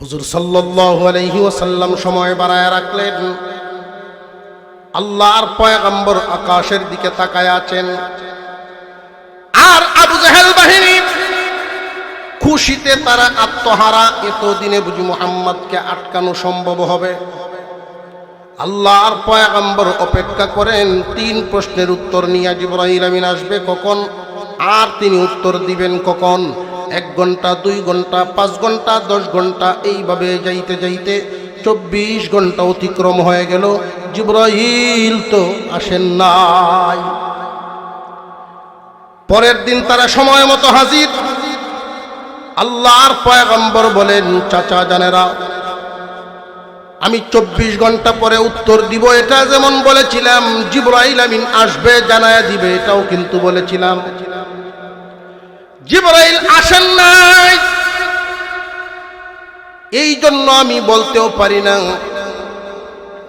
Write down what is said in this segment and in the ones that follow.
হুজুর সাল্লাল্লাহু আলাইহি ওয়াসাল্লাম সময় বাড়ায় রাখলেন। আল্লাহর পয়গম্বর আকাশের দিকে তাকায় আছেন, আর আবু জাহেল বাহিনী খুশিতে তারা আত্মহারা। এতদিনে বুঝি মুহাম্মদকে আটকানো সম্ভব হবে? আল্লাহর পয়গম্বর অপেক্ষা করেন 3 প্রশ্নের উত্তর নিয়ে। জিবরাইল আমিন আসবে কখন, আর তিনি উত্তর দিবেন কখন? 1 ঘন্টা, 2 ঘন্টা, 5 ঘন্টা, 10 ঘন্টা, এইভাবে যাইতে যাইতে 24 ঘন্টা অতিক্রম হয়ে গেল। জিবরাইল তো আসেন নাই। পরের দিন তারা সময় মতো হাজির। আল্লাহর পয়গম্বর বলেন, চাচা জানেরা, আমি 24 ঘন্টা পরে উত্তর দিব, এটা যেমন বলেছিলাম জিবরাইল আমিন আসবে জানায়া দিবে, এটাও কিন্তু বলেছিলাম। জিবরাইল আসেন নাই, এই জন্য আমি বলতেও পারি না।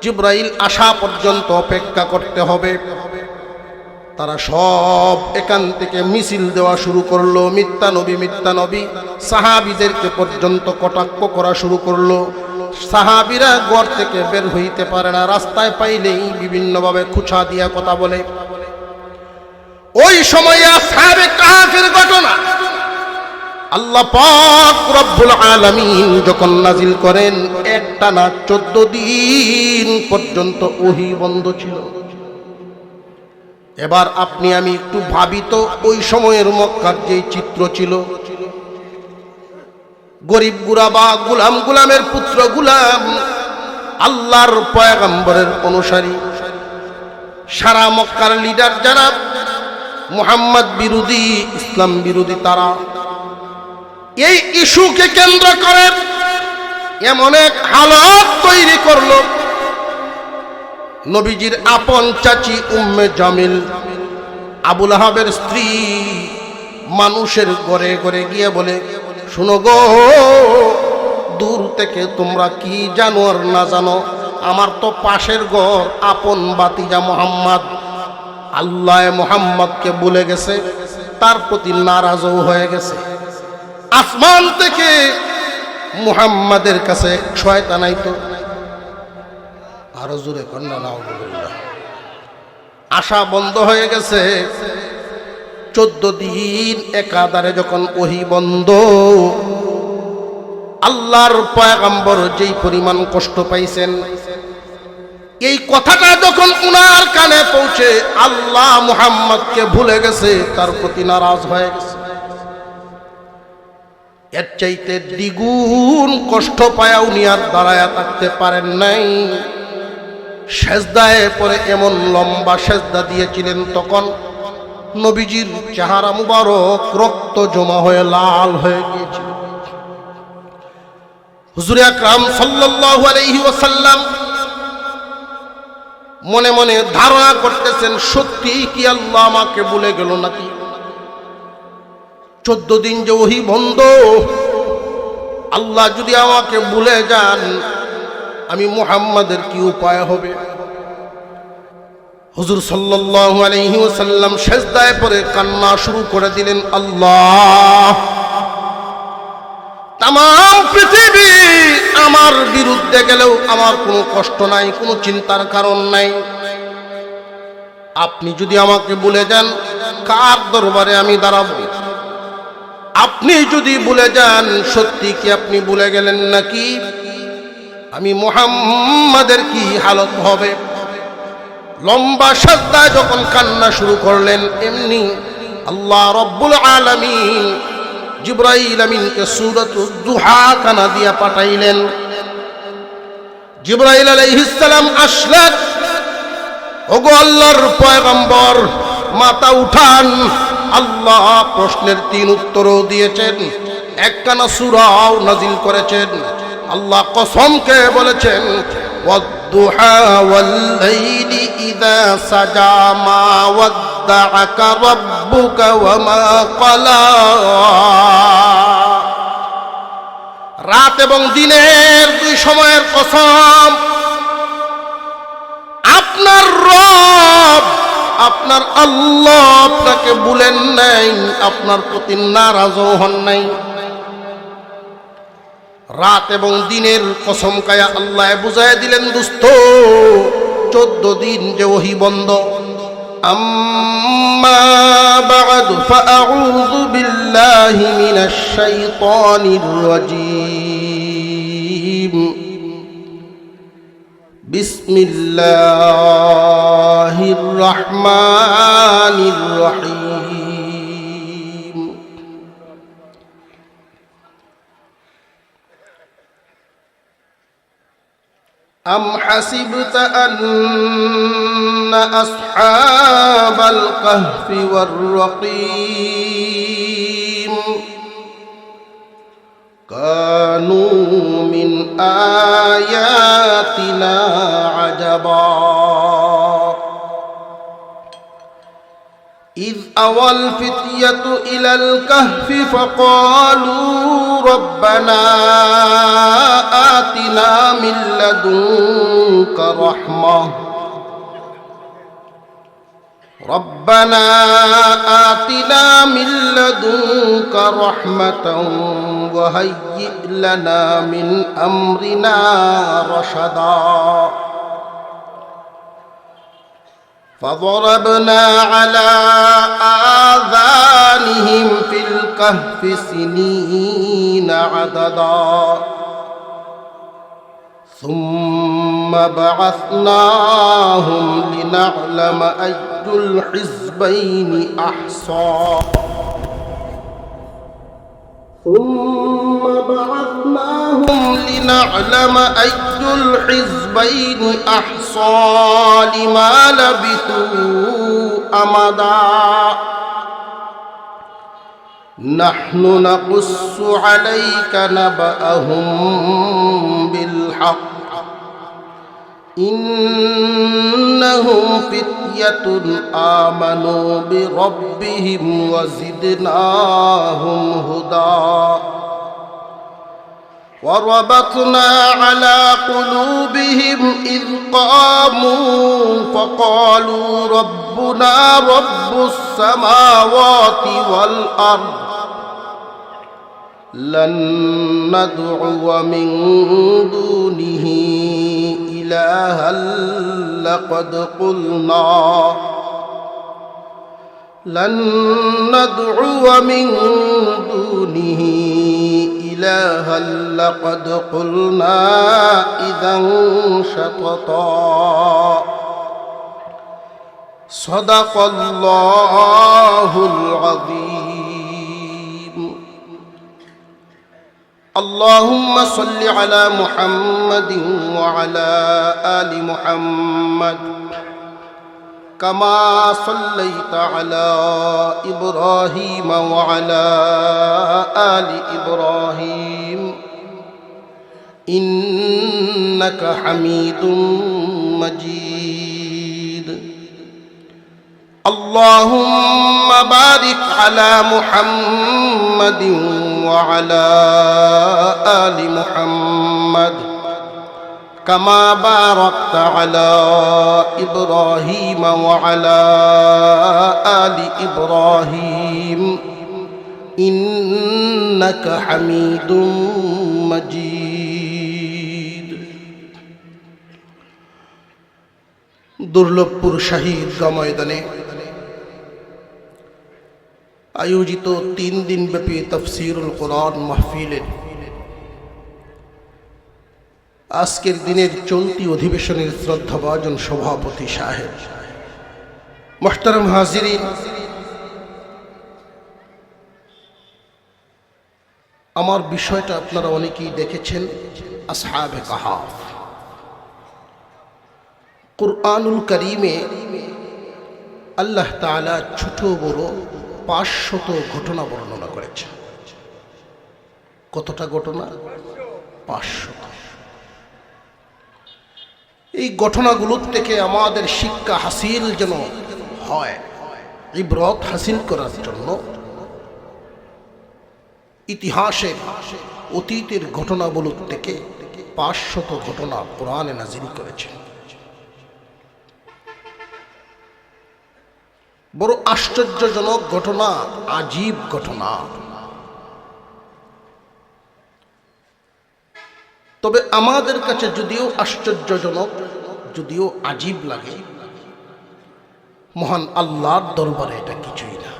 জিবরাইল আসা পর্যন্ত অপেক্ষা করতে হবে। তারা সব এখান থেকে মিছিল দেওয়া শুরু করলো, মিথ্যা নবী মিথ্যা নবী। সাহাবীদেরকে পর্যন্ত কটাক্ষ করা শুরু করলো। সাহাবীরা ঘর থেকে বের হইতে পারে না, রাস্তায় পাইলেই বিভিন্নভাবে খুঁচা দিয়া কথা বলে। ওই সময় আসহাবে কাহফের ঘটনা আল্লাহ পাক রব্বুল আলামিন যখন নাজিল করেন, একটানা 14 দিন পর্যন্ত ওহী বন্ধ ছিল। এবার আপনি আমি একটু ভাবি তো, ওই সময়ের মক্কার যে চিত্র ছিল, গরিব গুরাবা, গুলাম, গুলামের পুত্র গুলাম, আল্লাহর পয়গম্বরের অনুসারী, সারা মক্কার লিডার যারা মুহাম্মদ বিরোধী, ইসলাম বিরোধী, তারা এই ইস্যুকে কেন্দ্র করে এমন এক হালত তৈরি করলো। নবীজির আপন চাচি উম্মে জামিল, আবুল আহাবের স্ত্রী, মানুষের ঘরে ঘরে গিয়ে বলে, শুনো গো, দূর থেকে তোমরা কি জানো আর না জানো, আমার তো পাশের ঘর আপন বাতিজা মুহাম্মদ, আল্লাহ মুহাম্মদকে ভুলে গেছে, তার প্রতি নারাজও হয়ে গেছে। আসমান থেকে মুহাম্মাদের কাছে শয়তান আইতো, আরো জোরে কন্যা নাউজুবিল্লাহ, আশা বন্ধ হয়ে গেছে। 14 দিন একাধারে যখন ওহী বন্ধ, আল্লাহর পয়গম্বর যেই পরিমাণ কষ্ট পাইছেন, এই কথাটা যখন উনার কানে পৌঁছে, আল্লাহ মুহাম্মদকে ভুলে গেছে, তার প্রতি নারাজ হয়ে গেছে। এর চাইতে দ্বিগুণ কষ্ট পায়া উনি আর দাঁড়ায়া থাকতে পারেন নাই। সেজদায় পরে এমন লম্বা সেজদা দিয়েছিলেন, তখন নবীজির চেহারা মুবারক রক্ত জমা হয়ে লাল হয়ে গিয়েছিল। হুজুর আকরাম সাল্লাল্লাহু আলাইহি ওয়াসাল্লাম মনে মনে ধারণা করতেছেন, সত্যি কি আল্লাহ আমাকে ভুলে গেল নাকি? 14 দিন যে ওহী বন্ধ, আল্লাহ যদি আমাকে ভুলে যান, আমি মুহাম্মাদের কি উপায় হবে? হুজুর সাল্লাল্লাহু আলাইহি ওয়াসাল্লাম সিজদায় পড়ে কান্না শুরু করে দিলেন। আল্লাহ, তামাম পৃথিবী আমার বিরুদ্ধে গেলেও আমার কোনো কষ্ট নাই, কোনো চিন্তার কারণ নাই। আপনি যদি আমাকে ভুলে যান, কার দরবারে আমি দাঁড়াবো? আপনি যদি ভুলে যান, সত্যি কি আপনি ভুলে গেলেন নাকি? আমি মুহাম্মাদের কি হালত হবে? লম্বা সিজদায় যখন কান্না শুরু করলেন, এমনি আল্লাহ রব্বুল আলামিন জিবরাইল আমিনকে সূরাতুদ দুহা কানা দিয়া পাঠাইলেন। জিবরাইল আলাইহিস সালাম আসলেন। ওগো আল্লাহর পয়গম্বর, মাথা উঠান। আল্লাহ প্রশ্নের 3 উত্তরও দিয়েছেন, একখানা সূরাও নাজিল করেছেন। আল্লাহ কসমকে বলেছেন, ওয়াদ-দুহা ওয়াল-লাইলি ইযা সাজা মা ওয়াদ্দাআকা রাব্বুকা ওয়া মা ক্বালা। রাত এবং দিনের 2 সময়ের কসম, আপনার রব, আপনার আল্লাহ আপনাকে ভুলেন নাই, আপনার প্রতি নারাজও হন নাই। রাত এবং দিনের কসম কায়া আল্লাহ বুঝায় দিলেন দোস্ত 14 দিন যে ওহী বন্ধ। আম্মা বা'দ ফাআউযু বিল্লাহি মিনাশ শাইতানির রাজীম। বিসমিল্লাহির রহমানির রহিম। আম হাসিবতা আন্না আসহাবাল কাহফি ওয়ার রাকিম কানু মিন আয়াতিনা আজাবা إذ أوى الفتية إلى الكهف فقالوا ربنا آتنا من لدنك رحمة ربنا آتنا من لدنك رحمة وهيئ لنا من أمرنا رشدا فضربنا على آذانهم في الكهف سنين عددا ثم بعثناهم لنعلم أي الحزبين أحصى ثم بعثناهم لنعلم أي الحزبين أحصى لما لبثوا أمدا نحن نقص عليك نبأهم بالحق إنهم فتية آمنوا بربهم وزدناهم هدى وربطنا على قلوبهم إذ قاموا فقالوا ربنا رب السماوات والأرض لن ندعو من دونه إلها لقد قلنا إذا شططا صدق الله العظيم اللهم صل على محمد وعلى آل محمد كما صليت على إبراهيم وعلى آل إبراهيم إنك حميد مجيد اللهم بارك على محمد وعلى آل محمد كما باركت على إبراهيم وعلى آل إبراهيم إنك حميد مجيد দুর্লভপুর শাহীদগাঁ ময়দানে আয়োজিত 3 দিনব্যাপী তাফসীরুল কোরআন মাহফিলের আজকের দিনের চলতি অধিবেশনের শ্রদ্ধাভাজন সভাপতি সাহেব, মুহতারাম হাজিরিন, আমার বিষয়টা আপনারা অনেকেই দেখেছেন। আসহাবে কাহাফ কুরআনুল কারীমে আল্লাহ তাআলা ছোট বড় 500 ঘটনা বর্ণনা করেছেন। কতটা ঘটনা? 500। এই ঘটনাগুলোর থেকে আমাদের শিক্ষা হাসিল যেন হয়, ইবরত হাসিল করার জন্য ইতিহাসের অতীতের ঘটনাগুলোর থেকে 500 ঘটনা কোরআনে নাজিল করেছেন। বড় আশ্চর্যজনক ঘটনা, আজীব ঘটনা। তবে আমাদের কাছে যদিও আশ্চর্যজনক, যদিও আজীব লাগে, মহান আল্লাহর দরবারে এটা কিছুই না।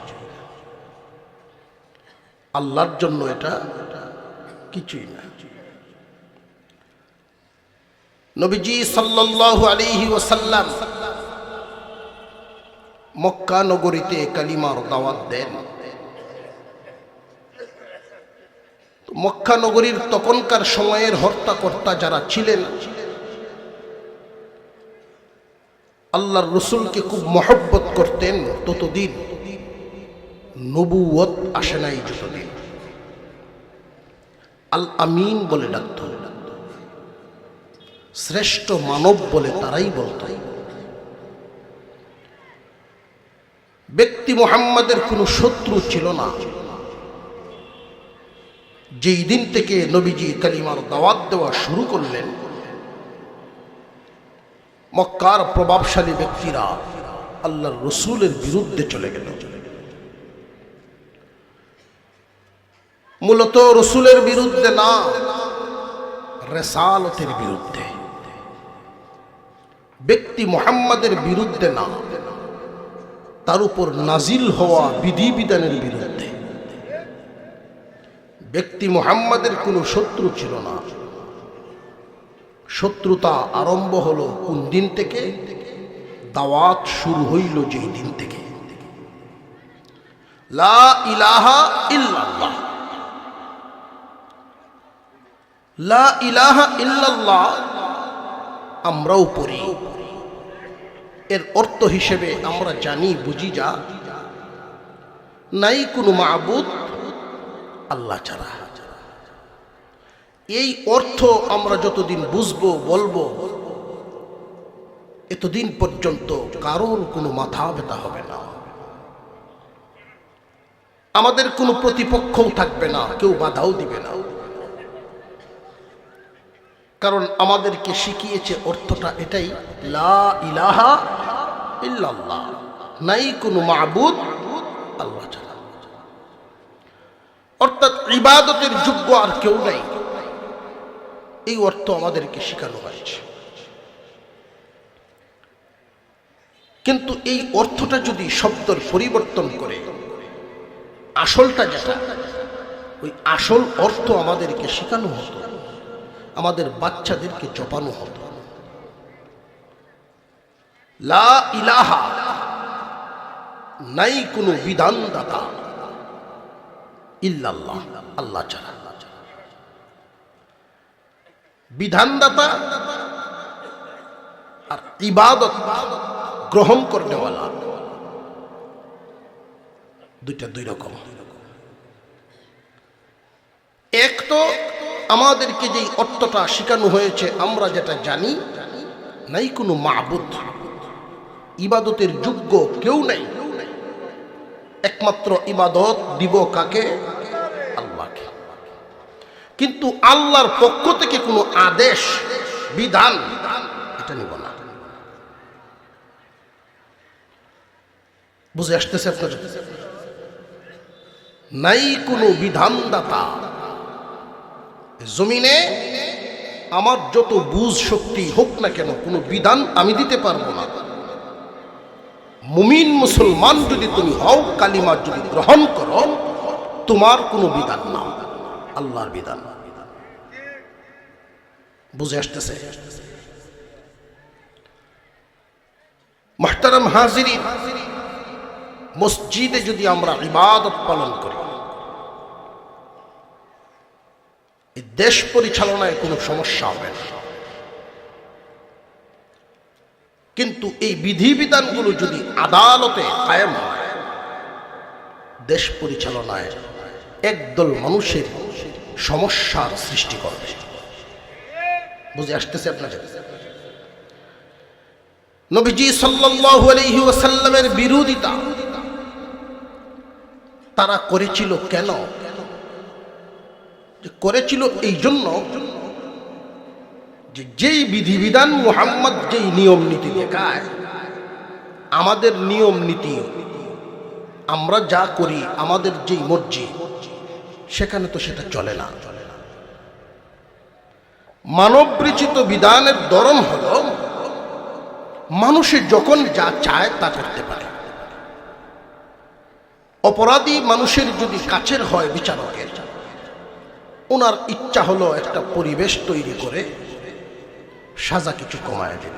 আল্লাহর জন্য এটা কিছুই না। নবীজি সাল্লাল্লাহু আলাইহি ওয়াসাল্লাম মক্কা নগরীতে কালিমার দাওয়াত দেন। মক্কা নগরীর তখনকার সময়ের হর্তাকর্তা যারা ছিলেন, আল্লাহর রসুলকে খুব মহব্বত করতেন। ততদিন নবুয়ত আসে নাই, যতদিন আল আমিন বলে ডাকত, শ্রেষ্ঠ মানব বলে তারাই বলত। ব্যক্তি মুহাম্মাদের কোনো শত্রু ছিল না। যেই দিন থেকে নবীজি কালিমার দাওয়াত দেওয়া শুরু করলেন, মক্কার প্রভাবশালী ব্যক্তিরা আল্লাহর রসুলের বিরুদ্ধে চলে গেল। মূলত রসুলের বিরুদ্ধে না, রিসালাতের বিরুদ্ধে, ব্যক্তি মুহাম্মাদের বিরুদ্ধে না, তার উপর নাজিল হওয়া বিধিবিধানের বিরুদ্ধে। ব্যক্তি মুহাম্মাদের কোনো শত্রু ছিল না। শত্রুতা আরম্ভ হলো কোন দিন থেকে? দাওয়াত শুরু হইল যেই দিন থেকে। লা ইলাহা ইল্লাল্লাহ, লা ইলাহা ইল্লাল্লাহ আমরাও পড়ি। এর অর্থ হিসেবে আমরা জানি, বুঝি যা, নাই কোনো মাবুদ আল্লাহ ছাড়া। এই অর্থ আমরা যতদিন বুঝবো, বলবো, এতদিন পর্যন্ত কারোর কোনো মাথা ব্যথা হবে না। আমাদের কোনো প্রতিপক্ষও থাকবে না, কেউ বাধাও দিবে না। কারণ আমাদেরকে শিখিয়েছে অর্থটা এটাই, লা ইলাহা ইল্লাল্লাহ, নাই কোনো মাবুদ আল্লাহ ছাড়া। অর্থাৎ ইবাদতের যোগ্য আর কেউ নাই, এই অর্থ আমাদেরকে শেখানো হয়েছে। কিন্তু এই অর্থটা যদি শব্দের পরিবর্তন করে আসলটা যেটা, ওই আসল অর্থ আমাদেরকে শেখানো হতো, আমাদের বাচ্চাদেরকে জপানো হতো। লা ইলাহা, নাই কোনো বিধানদাতা ইল্লাল্লাহ, আল্লাহ ছাড়া। বিধানদাতা আর ইবাদত গ্রহণ করনেওয়ালা, দুইটা দুই রকম। এক তো আমাদেরকে যেই অর্থটা শেখানো হয়েছে, আমরা যেটা জানি, নাই কোনো মাবুদ, ইবাদতের যোগ্য কেউ নাই, একমাত্র ইবাদত দিব কাকে? আল্লাহকে। কিন্তু আল্লাহর পক্ষ থেকে কোনো আদেশ, বিধান, এটা নিব না। বুঝে আসতেছে আপনার? নাই কোনো বিধানদাতা। জমিনে আমার যত বুঝ শক্তি হোক না কেন, কোনো বিধান আমি দিতে পারবো না। মুমিন মুসলমান যদি তুমি হও, কালিমা যদি গ্রহণ করো, তোমার কোনো বিধান না, আল্লাহর বিধান। বুঝে আসতেছে? মুহতারাম হাজিরিন, মসজিদে যদি আমরা ইবাদত পালন করি, এই দেশ পরিচালনায় কোনো সমস্যা হবে না। কিন্তু এই বিধিবিধানগুলো যদি আদালতে কায়েম হয়, দেশ পরিচালনায় একদল মানুষের সমস্যার সৃষ্টি করবে। বুঝে আসতেছে আপনাদের? নবীজি সাল্লাল্লাহু আলাইহি ওয়াসাল্লামের বিরোধিতা তারা করেছিল কেন? করেছিল এই জন্য যে যেই বিধিবিধান মুহাম্মদ যেই নিয়ম নীতি দেখায়, আমাদের নিয়ম নীতি, আমরা যা করি, আমাদের যেই মর্জি, সেখানে তো সেটা চলে না। মানবরচিত বিধানের ধরন হলো মানুষের যখন যা চায় তা করতে পারে। অপরাধী মানুষের যদি কাছের হয় বিচারকের, ওনার ইচ্ছা হলো একটা পরিবেশ তৈরি করে সাজা কিছু কমায় দিল।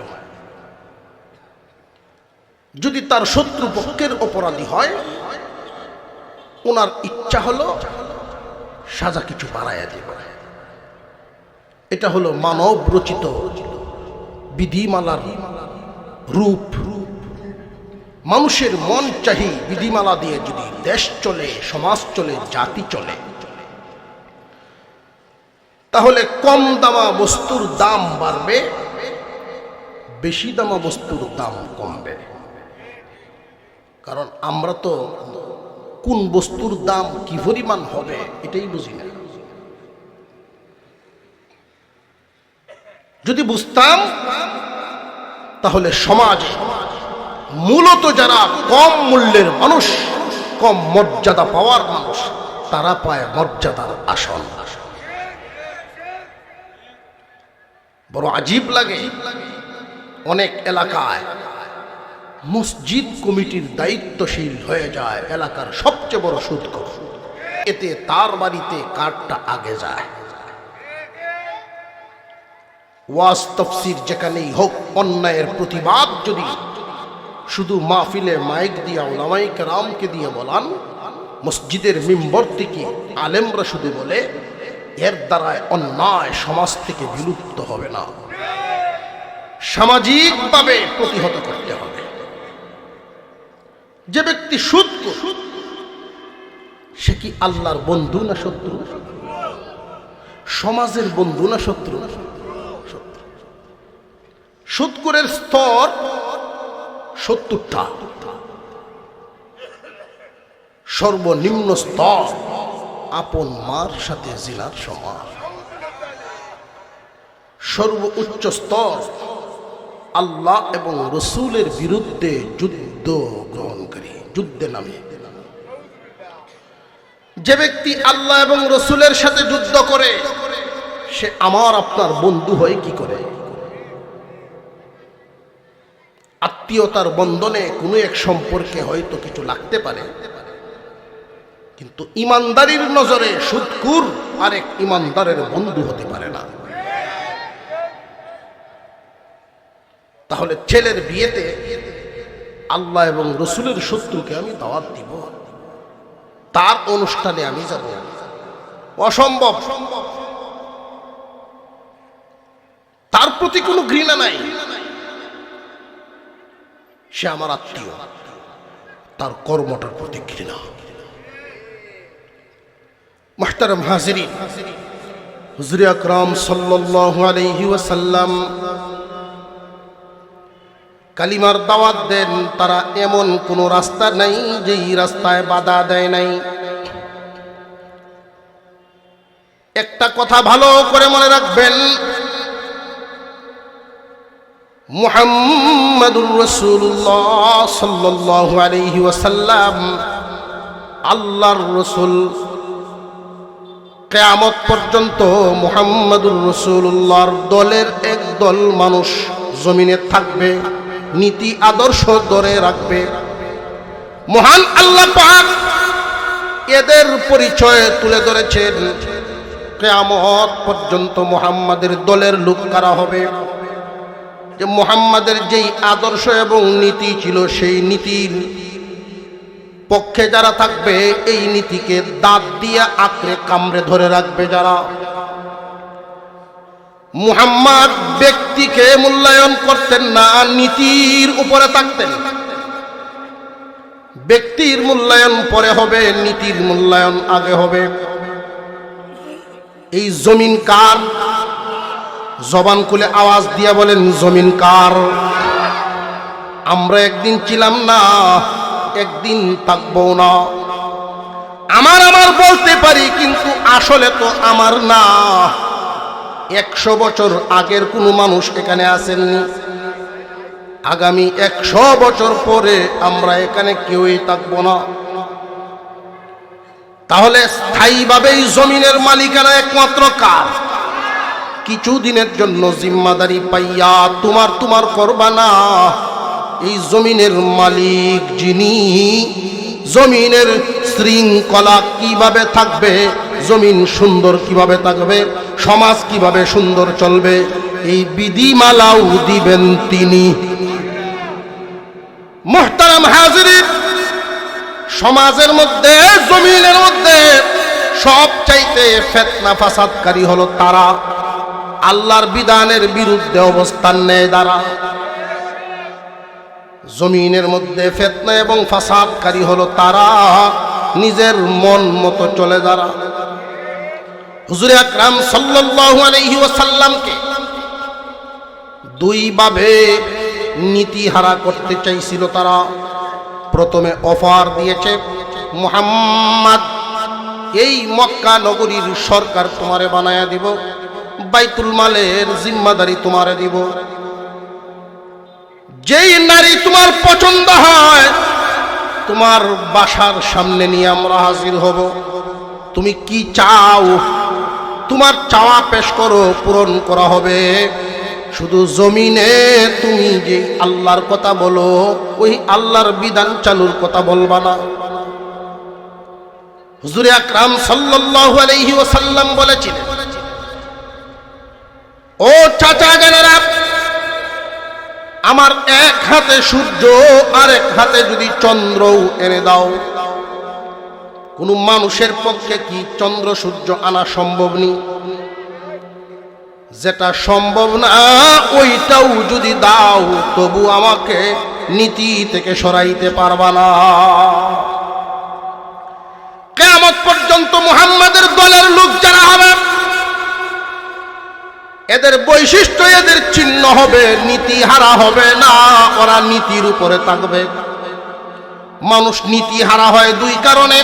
যদি তার শত্রুপক্ষের অপরাধী হয়, ওনার ইচ্ছা হলো সাজা কিছু বাড়াইয়া দিব। এটা হলো মানব রচিত বিধিমালার রূপ। মানুষের মন চাহি বিধিমালা দিয়ে যদি দেশ চলে, সমাজ চলে, জাতি চলে, তাহলে কম দামা বস্তুর দাম বাড়বে, বেশি দামা বস্তুর দাম কমবে। কারণ আমরা তো কোন বস্তুর দাম কি পরিমাণ হবে এটাই বুঝি না। যদি বুঝতাম তাহলে সমাজে মূলত যারা কম মূল্যের মানুষ, কম মর্যাদা পাওয়ার মানুষ, তারা পায় মর্যাদার আসন। বড় আজীব লাগে, অনেক এলাকায় মসজিদ কমিটির দায়িত্বশীল হয়ে যায় এলাকার সবচেয়ে বড় সুদখোর। এতে তার বাড়িতে কার্ডটা আগে যায়। ওয়াজ তাফসীর যেখানেই হোক, অন্যায়ের প্রতিবাদ যদি শুধু মাহফিলে মাইক দিয়া উলামায়ে কেরামকে দিয়ে বলান, মসজিদের মিম্বর থেকে আলেমরা শুধু বলে, এর দ্বারায় অন্যায় সমাজ থেকে বিলুপ্ত হবে না, সামাজিকভাবে প্রতিহত করতে হবে। যে ব্যক্তি সুদখোর, সে কি আল্লাহর বন্ধু না শত্রু? সমাজের বন্ধু না শত্রু? সুদখোরের স্তর 70টা। সর্বনিম্ন স্তর আপন মার সাথে জিনার সমান। সর্বোচ্চ স্তর আল্লাহ এবং রসুলের বিরুদ্ধে যুদ্ধ গ্রহণকারী, যুদ্ধে নামে। যে ব্যক্তি আল্লাহ এবং রসুলের সাথে যুদ্ধ করে, সে আমার আপনার বন্ধু হয় কি করে? আত্মীয়তার বন্ধনে কোনো এক সম্পর্কে হয়তো কিছু লাগতে পারে, কিন্তু ইমানদারির নজরে সুদখোর আরেক ইমানদারের বন্ধু হতে পারে না। তাহলে ছেলের বিয়েতে আল্লাহ এবং রসুলের শত্রুকে আমি দাওয়াত দিব, তার অনুষ্ঠানে আমি যাব? অসম্ভব। তার প্রতি কোনো ঘৃণা নাই, সে আমার আত্মীয়, তার কর্মটার প্রতি ঘৃণা। মুহতারাম হাজিরিন, হুজুর আকরাম সাল্লাল্লাহু আলাইহি ওয়াসাল্লাম কালিমার দাওয়াত দেন, তারা এমন কোন রাস্তা নাই যেই রাস্তায় বাধা দেয় নাই। একটা কথা ভালো করে মনে রাখবেন, মুহাম্মাদুর রাসূলুল্লাহ সাল্লাল্লাহু আলাইহি ওয়াসাল্লাম আল্লাহর রাসূল। কিয়ামত পর্যন্ত মুহাম্মাদুর রাসূলুল্লাহর দলের একদল মানুষ জমিনে থাকবে, নীতি আদর্শ ধরে রাখবে। মহান আল্লাহ পাক এদের পরিচয় তুলে ধরেছেন। কিয়ামত পর্যন্ত মুহাম্মাদের দলের লোক কারা হবে? যে মুহাম্মাদের যেই আদর্শ এবং নীতি ছিল, সেই নীতির পক্ষে যারা থাকবে, এই নীতিকে দাঁত দিয়ে আঁকড়ে কামড়ে ধরে রাখবে যারা। মুহাম্মদ ব্যক্তিকে মূল্যায়ন করতেন না, নীতির উপরে থাকতেন। ব্যক্তির মূল্যায়ন পরে হবে, নীতির মূল্যায়ন আগে হবে। এই জমিন কার? জবান খুলে আওয়াজ দিয়ে বলেন, জমিন কার? আমরা একদিন ছিলাম না, একদিন থাকবো না। আমার বলতে পারি, কিন্তু আসলে তো আমার না। 100 বছর আগের কোনো মানুষ এখানে আসেননি, আগামী 100 বছর পরে আমরা এখানে কেউই থাকবো না। তাহলে স্থায়ীভাবে এই জমিনের মালিকানা একমাত্র কার? কিছুদিনের জন্য জিম্মাদারি পাইয়া তোমার করবা না। এই জমিনের মালিক যিনি, জমিনের শৃঙ্খলা কিভাবে থাকবে, জমিন সুন্দর কিভাবে থাকবে, সমাজ কিভাবে সুন্দর চলবে, এই বিধিমালাও দিবেন তিনি। মুহতারাম হাজিরিন, সমাজের মধ্যে, জমিনের মধ্যে সবচাইতে ফিতনা ফাসাদকারী হলো তারা আল্লাহর বিধানের বিরুদ্ধে অবস্থান নেয় যারা। জমিনের মধ্যে ফিতনা এবং ফাসাদকারী হলো তারা নিজের মন মতো চলে যারা। হুজুর আকরাম সাল্লাল্লাহু আলাইহি ওয়াসাল্লামকে দুই ভাবে নীতিহারা করতে চাইছিল তারা। প্রথমে অফার দিয়েছে, মুহাম্মদ এই মক্কা নগরীর সরকার তোমারে বানায়া দিব, বাইতুল মালের জিম্মাদারি তোমারে দিব, যেই নারী তোমার পছন্দ হয় তোমার বাসার সামনে নিয়ে আমরা হাজির হব, তুমি কি চাও তোমার চাওয়া পেশ করো, পূরণ করা হবে। শুধু জমিনে তুমি যে আল্লাহর কথা বলো, ওই আল্লাহর বিধান চালুর কথা বলবা না। হুজুর আকরাম সাল্লাল্লাহু আলাইহি ওয়াসাল্লাম বলেছিলেন, ও চাচা জানেরা, আমার এক হাতে সূর্য আর এক হাতে যদি চন্দ্রও এনে দাও, কোন মানুষের পক্ষে কি চন্দ্র সূর্য আনা সম্ভব নেই? যেটা সম্ভব না ওইটাও যদি দাও তবু আমাকে নীতি থেকে সরাইতে পারবা না। কিয়ামত পর্যন্ত মুহাম্মাদের দলের লোক যারা হবে, এদের বৈশিষ্ট্য, এদের চিহ্ন হবে নীতিহারা হবে না, ওরা নীতির উপরে থাকবে। মানুষ নীতিহারা হয় দুই কারণে।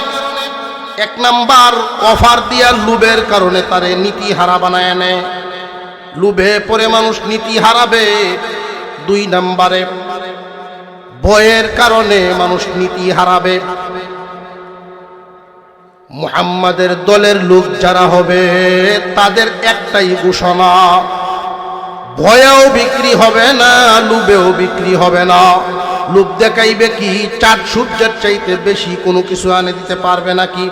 এক নাম্বার, অফার দিয়া লোভের কারণে তারে নীতিহারা বানায় নেয়, লোভে পরে মানুষ নীতি হারাবে। দুই নাম্বারে, ভয়ের কারণে মানুষ নীতি হারাবে। মুহাম্মাদের দলের লোক যারা হবে তাদের একটাই ঘোষণা, ভয়েও বিক্রি হবে না, লোভেও বিক্রি হবে না। লোভ দেখাইবে কি? চাঁদ সূর্যের চাইতে বেশি কোনো কিছু আনে দিতে পারবে নাকি?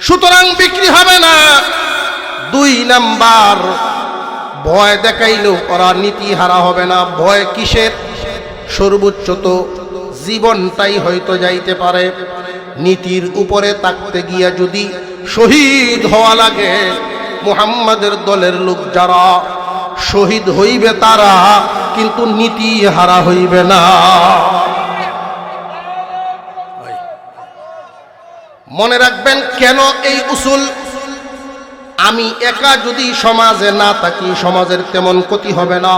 সুতরাং বিক্রি হবে না। দুই নাম্বার, ভয় দেখাইলেও ওরা নীতি হারা হবে না। ভয় কিসের? সর্বোচ্চ তো জীবনটাই হয়তো যাইতে পারে। নীতির উপরে থাকতে গিয়া যদি শহীদ হওয়া লাগে, মুহাম্মাদের দলের লোক যারা শহীদ হইবে তারা কিন্তু নীতি হারা হইবে না। মনে রাখবেন, কেন এই উসুল? আমি একা যদি সমাজে না থাকি সমাজের তেমন ক্ষতি হবে না।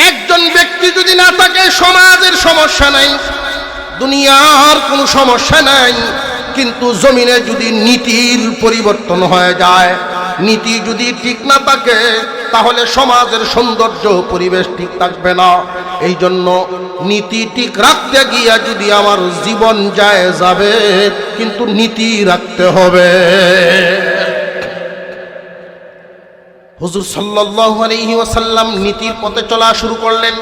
একজন ব্যক্তি যদি না থাকে সমাজের সমস্যা নাই, দুনিয়ার কোনো সমস্যা নাই। কিন্তু জমিনে যদি নীতির পরিবর্তন হয়ে যায়, নীতি যদি ঠিক না থাকে, তাহলে সমাজের সৌন্দর্য পরিবেশ ঠিক থাকবে না। এই জন্য নীতি ঠিক রাখতে গিয়া যদি আমার জীবন যায় যাবে, কিন্তু নীতি রাখতে হবে। হুজুর সাল্লাল্লাহু আলাইহি ওয়াসাল্লাম নীতির পথে চলা শুরু করলেন,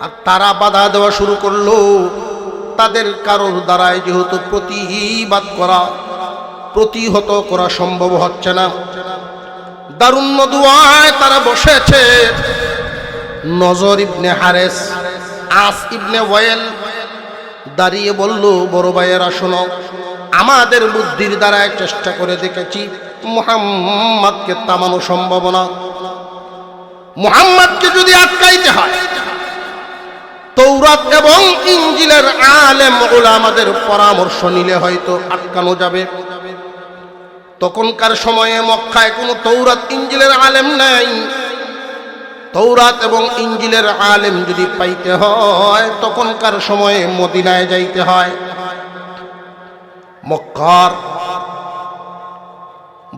আর তারা বাধা দেওয়া শুরু করলো। তাদের কারোর দ্বারাই যেহেতু প্রতিবাদ করা, প্রতিহত করা সম্ভব হচ্ছে না, দারুন নদওয়ায় তারা বসেছে। নজর ইবনে হারেস, আস ইবনে ওয়াইল দাঁড়িয়ে বলল, বড় ভাইয়েরা শোনো, আমাদের বুদ্ধির দ্বারায় চেষ্টা করে দেখেছি মুহাম্মাদকে থামানো সম্ভব না। মুহাম্মাদকে যদি আটকাইতে হয়, তৌরাত এবং ইনজিলের আলেম উলামাদের পরামর্শ নিলে হয়তো আটকানো যাবে। তখনকার সময়ে মক্কায় কোনো তৌরাত ইনজিলের আলেম নাই। তৌরাত এবং ইনজিলের আলেম যদি পাইতে হয় তখনকার সময়ে মদিনায় যাইতে হয়। মক্কার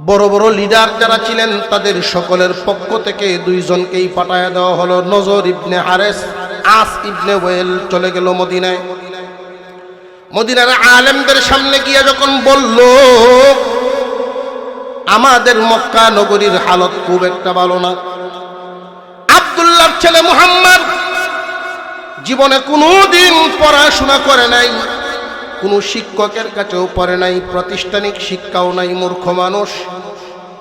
বড় বড় লিডার যারা ছিলেন তাদের সকলের পক্ষ থেকে দুইজনকেই পাঠায় দেওয়া হলো। নজর ইবনে হারেস, আস ইবনে ওয়াইল চলে গেল মদিনায়। মদিনার আলেমদের সামনে গিয়ে যখন বলল, আমাদের মক্কা নগরীর হালত খুব একটা ভালো না। আব্দুল্লাহর ছেলে মুহাম্মদ জীবনে কোনোদিন পড়াশোনা করে নাই, কোনো শিক্ষকের কাছেও পড়ে নাই, প্রাতিষ্ঠানিক শিক্ষাও নাই, মূর্খ মানুষ।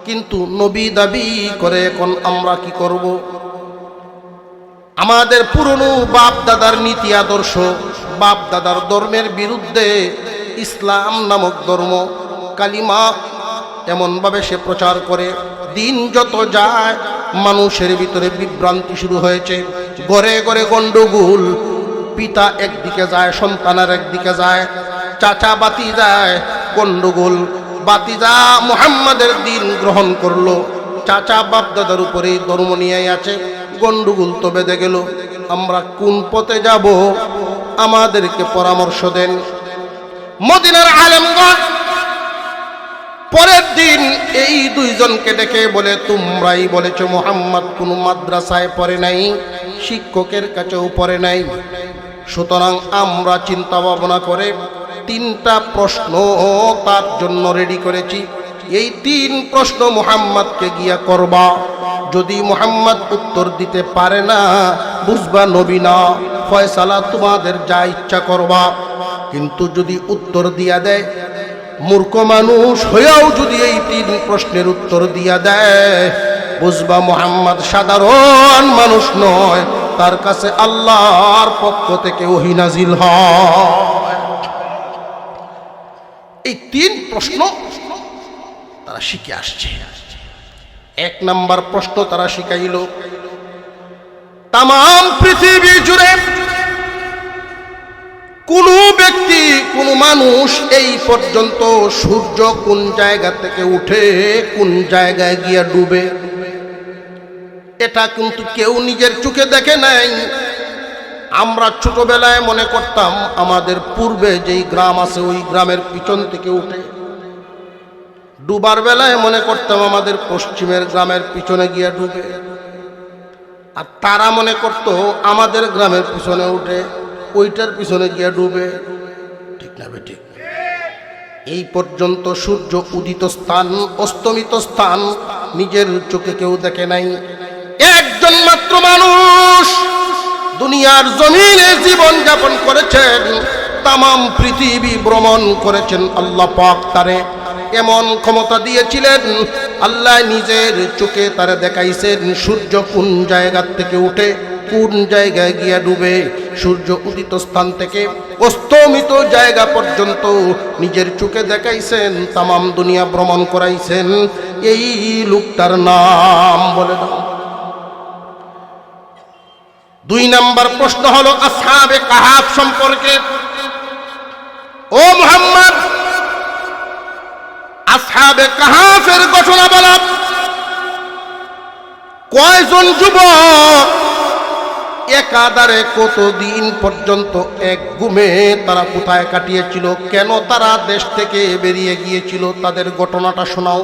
কিন্তু নবী দাবি করে। এখন আমরা কি করব? আমাদের পুরনো বাপ দাদার নীতি আদর্শ, বাপ দাদার ধর্মের বিরুদ্ধে ইসলাম নামক ধর্ম, কালিমা এমনভাবে সে প্রচার করে, দিন যত যায় মানুষের ভিতরে বিভ্রান্তি শুরু হয়েছে। ঘরে ঘরে গন্ডগোল, পিতা একদিকে যায়, সন্তানের একদিকে যায়, চাচা বাতি যায়, গন্ডগোল। বাতিজা মুহাম্মাদের দিন গ্রহণ করলো, চাচা বাপ দাদার উপরে ধর্ম নিয়ে আছে, গন্ডগোল তো বেঁধে গেল। আমরা কোন পথে যাব? আমাদেরকে পরামর্শ দেন। মদিনার আলেমগণ পরের দিন এই দুইজনকে ডেকে বলে, তোমরাই বলেছ মুহাম্মদ কোনো মাদ্রাসায় পড়ে নাই, শিক্ষকের কাছেও পড়ে নাই। সুতরাং আমরা চিন্তা ভাবনা করে 3টা প্রশ্ন তার জন্য রেডি করেছি। এই 3 প্রশ্ন মুহাম্মদকে গিয়া করবা। যদি মুহাম্মদ উত্তর দিতে পারে না, বুঝবা নবী না, ফয়সালা তোমাদের যা ইচ্ছা করবা। কিন্তু যদি উত্তর দিয়া দেয়, মূর্খ মানুষ হয়েও যদি এই 3 প্রশ্নের উত্তর দিয়া দেয়, বুঝবা মুহাম্মদ সাধারণ মানুষ নয়, তার কাছে আল্লাহর পক্ষ থেকে ওহী নাজিল হয়। এই 3 প্রশ্ন তারা শিখে আসছে। 1 নাম্বার প্রশ্ন তারা শিখাইল, তাম পৃথিবী জুড়ে কোন ব্যক্তি, কোন মানুষ এই পর্যন্ত সূর্য কোন জায়গা থেকে উঠে কোন জায়গায় গিয়া ডুবে, এটা কিন্তু কেউ নিজের চোখে দেখে নাই। আমরা ছোটবেলায় মনে করতাম আমাদের পূর্বে যেই গ্রাম আছে ওই গ্রামের পিছন থেকে উঠে, ডুবার বেলায় মনে করতাম আমাদের পশ্চিমের গ্রামের পিছনে গিয়া ডুবে, আর তারা মনে করত আমাদের গ্রামের পিছনে উঠে ওইটার পিছনে গিয়া ডুবে। ঠিক না বেটি? এই পর্যন্ত সূর্য উদিত স্থান, অস্তমিত স্থান নিজের চোখে কেউ দেখে নাই। একজন মাত্র মানুষ দুনিয়ার জমিনে জীবন যাপন করেছেন, তাম পৃথিবী ভ্রমণ করেছেন। আল্লাহ পাক তারে এমন ক্ষমতা দিয়েছিলেন, আল্লাহ নিজের চোখে তারে দেখাইছেন সূর্য কোন জায়গা থেকে উঠে কোন জায়গায় গিয়া ডুবে। সূর্য উদিত স্থান থেকে অস্তমিত জায়গা পর্যন্ত নিজের চোখে দেখাইছেন, তাম দুনিয়া ভ্রমণ করাইছেন। এই লোকটার নাম বলে দাও। 2 নাম্বার প্রশ্ন হলো আসহাবে কাহাফ সম্পর্কে। ও মুহাম্মদ, আসহাবে কাহাফের ঘটনা বলা। কয়জন যুবক একাধারে কতদিন পর্যন্ত এক ঘুমে তারা কোথায় কাটিয়েছিল, কেন তারা দেশ থেকে বেরিয়ে গিয়েছিল, তাদের ঘটনাটা শোনাও।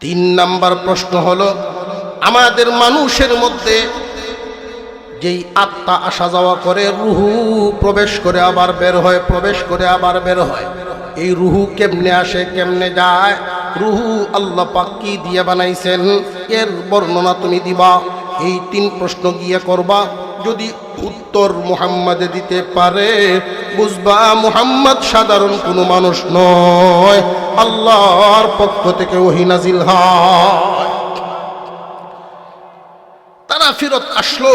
3 নাম্বার প্রশ্ন হলো, আমাদের মানুষের মধ্যে যেই আত্মা আসা যাওয়া করে, রুহু প্রবেশ করে আবার বের হয়, প্রবেশ করে আবার বের হয়, এই রুহু কেমনে আসে কেমনে যায়, রুহু আল্লাহ পাক কি দিয়ে বানাইছেন, এর বর্ণনা তুমি দিবা। এই 3 প্রশ্ন গিয়ে করবা। যদি উত্তর মুহাম্মদে দিতে পারে, বুঝবা মুহাম্মদ সাধারণ কোনো মানুষ নয়, আল্লাহর পক্ষ থেকে ওহী নাজিল হয়। তারা ফিরত আসলো।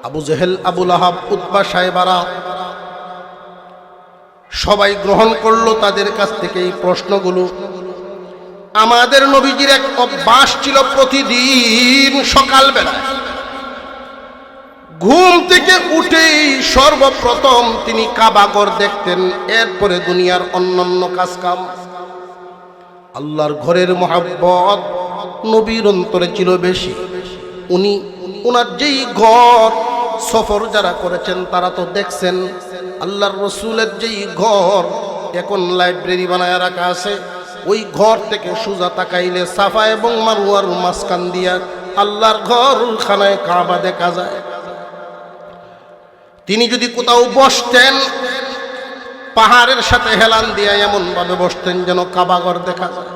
আবু জেহেল, আবু লাহাব, উতবা সাহেবারা সবাই গ্রহণ করলো তাদের কাছ থেকে এই প্রশ্নগুলো। আমাদের নবীজির এক অভ্যাস ছিল, প্রতিদিন সকালবেলা ঘুম থেকে উঠেই সর্বপ্রথম তিনি কাবাঘর দেখতেন, এরপরে দুনিয়ার অন্যান্য কাজকাম। আল্লাহর ঘরের মহব্বত নবীর অন্তরে ছিল বেশি। উনি ওনার যেই ঘর সফর যারা করেছেন তারা তো দেখছেন, আল্লাহর রসুলের যেই ঘর এখন লাইব্রেরি বানায় রাখা আছে, ওই ঘর থেকে সোজা তাকাইলে সাফা এবং মারওয়ার মাঝখান দিয়া আল্লাহর ঘর খানায় কাবা দেখা যায়। তিনি যদি কোথাও বসতেন, পাহাড়ের সাথে হেলান দিয়ে এমন ভাবে বসতেন যেন কাবাঘর দেখা যায়।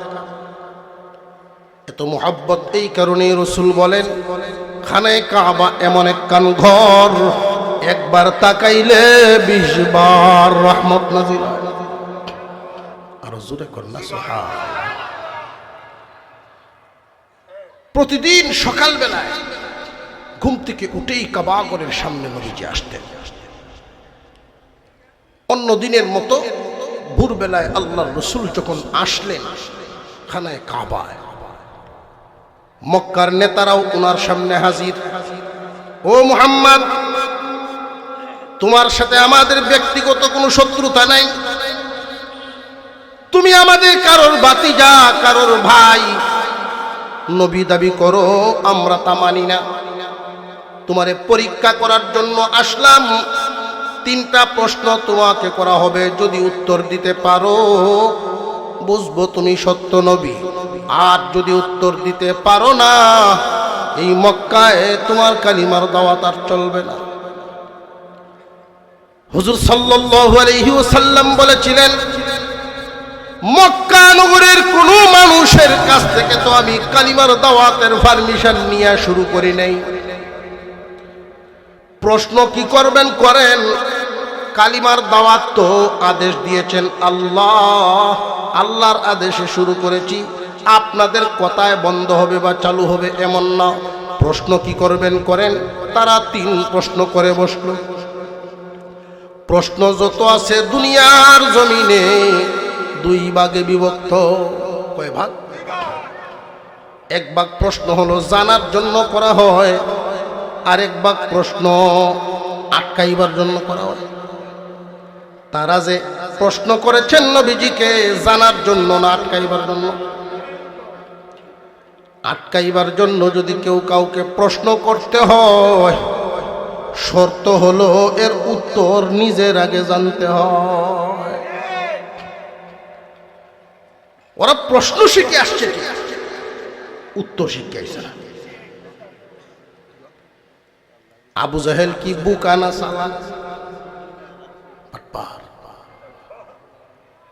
এত মুহাব্বত এই কারণেই রাসূল বলেন, খানায়ে কাবা এমন একখান ঘর, একবার তাকাইলে 20 বার রহমত নাজিল হয়। আর জোরে কন্যা সুবহানাল্লাহ। প্রতিদিন সকালবেলায় ঘুম থেকে উঠেই কাবাঘরের সামনে নবীজি আসতেন। অন্য দিনের মতো ভোরবেলায় আল্লাহর রাসূল যখন আসলেন খানায়ে কাবায়, মক্কার নেতারাও ওনার সামনে হাজির। ও মুহাম্মদ, তোমার সাথে আমাদের ব্যক্তিগত কোনো শত্রুতা নাই, তুমি আমাদের কারোর ভাতিজা, কারোর ভাই, নবী দাবি করো, আমরা তা মানি না। তোমারে পরীক্ষা করার জন্য আসলাম। 3টা প্রশ্ন তোমাকে করা হবে, যদি উত্তর দিতে পারো বুঝবো তুমি সত্য নবী, আর যদি উত্তর দিতে পারো না এই মক্কায় তোমার কালিমার দাওয়াত আর চলবে না। হুজুর সাল্লাল্লাহু আলাইহি ওয়াসাল্লাম বলেছিলেন, মক্কা নগরের কোন মানুষের কাছ থেকে তো আমি কালিমার দাওয়াতের পারমিশন নিয়ে শুরু করি নাই। প্রশ্ন কি করবেন করেন, কালিমার দাওয়াত তো আদেশ দিয়েছেন আল্লাহ, আল্লাহর আদেশে শুরু করেছি, আপনাদের কথায় বন্ধ হবে বা চালু হবে এমন না। প্রশ্ন কি করবেন করেন। তারা 3 প্রশ্ন করে বসলো। প্রশ্ন যত আছে দুনিয়ার জমিনে 2 ভাগে বিভক্ত। কয় ভাগ? 1 ভাগ প্রশ্ন হলো জানার জন্য করা হয়, আর 1 ভাগ প্রশ্ন আটকাইবার জন্য করা হয়। তারা যে প্রশ্ন করেছেন নবীজিকে জানার জন্য না আটকাইবার জন্য। আটকাইবার জন্য যদি কেউ কাউকে প্রশ্ন করতে হয়, শর্ত হলো এর উত্তর নিজের আগে জানতে হয়। ওরা প্রশ্ন শিখে আসছে, কি উত্তর শিখে আসছে না। আবু জাহেল কি বুকানা সালা,